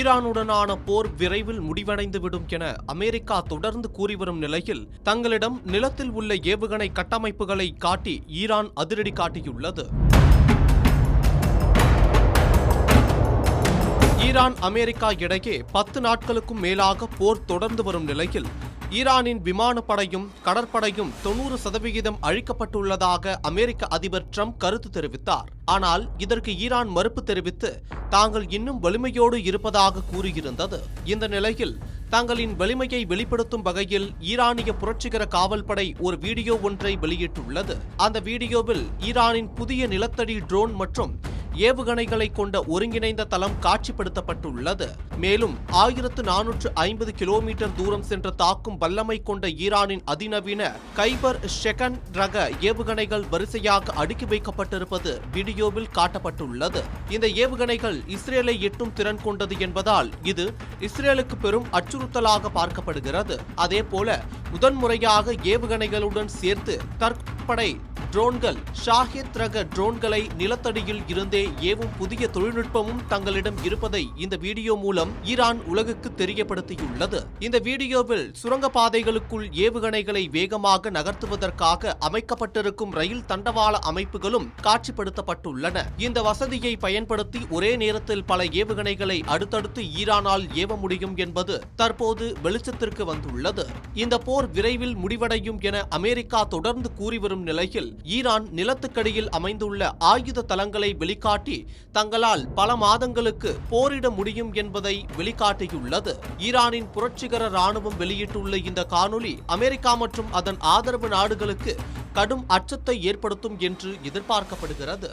ஈரானுடனான போர் விரைவில் முடிவடைந்துவிடும் என அமெரிக்கா தொடர்ந்து கூறிவரும் நிலையில் தங்களிடம் நிலத்தில் உள்ள ஏவுகணை கட்டமைப்புகளை காட்டி ஈரான் அதிரடி காட்டியுள்ளது. ஈரான் அமெரிக்கா இடையே 10 நாட்களுக்கும் மேலாக போர் தொடர்ந்து வரும் நிலையில் ஈரானின் விமானப்படையும் கடற்படையும் 90% அழிக்கப்பட்டுள்ளதாக அமெரிக்க அதிபர் ட்ரம்ப் கருத்து தெரிவித்தார். ஆனால் இதற்கு ஈரான் மறுப்பு தெரிவித்து தாங்கள் இன்னும் வலிமையோடு இருப்பதாக கூறியிருந்தது. இந்த நிலையில் தங்களின் வலிமையை வெளிப்படுத்தும் வகையில் ஈரானிய புரட்சிகர காவல்படை ஒரு வீடியோ ஒன்றை வெளியிட்டுள்ளது. அந்த வீடியோவில் ஈரானின் புதிய நிலத்தடி ட்ரோன் மற்றும் ஏவுகணைகளை கொண்ட ஒருங்கிணைந்த தளம் காட்சிப்படுத்தப்பட்டுள்ளது. மேலும் 1450 கிலோமீட்டர் தூரம் சென்று தாக்கும் வல்லமை கொண்ட ஈரானின் அதிநவீன கைபர் ஷெகன் ரக ஏவுகணைகள் வரிசையாக அடுக்கி வைக்கப்பட்டிருப்பது வீடியோவில் காட்டப்பட்டுள்ளது. இந்த ஏவுகணைகள் இஸ்ரேலை எட்டும் திறன் கொண்டது என்பதால் இது இஸ்ரேலுக்கு பெரும் அச்சுறுத்தலாக பார்க்கப்படுகிறது. அதேபோல முதன்முறையாக ஏவுகணைகளுடன் சேர்த்து தற்படை ட்ரோன்கள் ஷாஹித் ரக ட்ரோன்களை நிலத்தடியில் இருந்தே ஏவும் புதிய தொழில்நுட்பமும் தங்களிடம் இருப்பதை இந்த வீடியோ மூலம் ஈரான் உலகுக்கு தெரியப்படுத்தியுள்ளது. இந்த வீடியோவில் சுரங்கப்பாதைகளுக்குள் ஏவுகணைகளை வேகமாக நகர்த்துவதற்காக அமைக்கப்பட்டிருக்கும் ரயில் தண்டவாள அமைப்புகளும் காட்சிப்படுத்தப்பட்டுள்ளன. இந்த வசதியை பயன்படுத்தி ஒரே நேரத்தில் பல ஏவுகணைகளை அடுத்தடுத்து ஈரானால் ஏவ முடியும் என்பது தற்போது வெளிச்சத்திற்கு வந்துள்ளது. இந்த போர் விரைவில் முடிவடையும் என அமெரிக்கா தொடர்ந்து கூறி வரும் நிலையில் ஈரான் நிலத்துக்கடியில் அமைந்துள்ள ஆயுத தளங்களை வெளிக்காட்டி தங்களால் பல மாதங்களுக்கு போரிட முடியும் என்பதை வெளிக்காட்டியுள்ளது. ஈரானின் புரட்சிகர ராணுவம் வெளியிட்டுள்ள இந்த காணொளி அமெரிக்கா மற்றும் அதன் ஆதரவு நாடுகளுக்கு கடும் அச்சத்தை ஏற்படுத்தும் என்று எதிர்பார்க்கப்படுகிறது.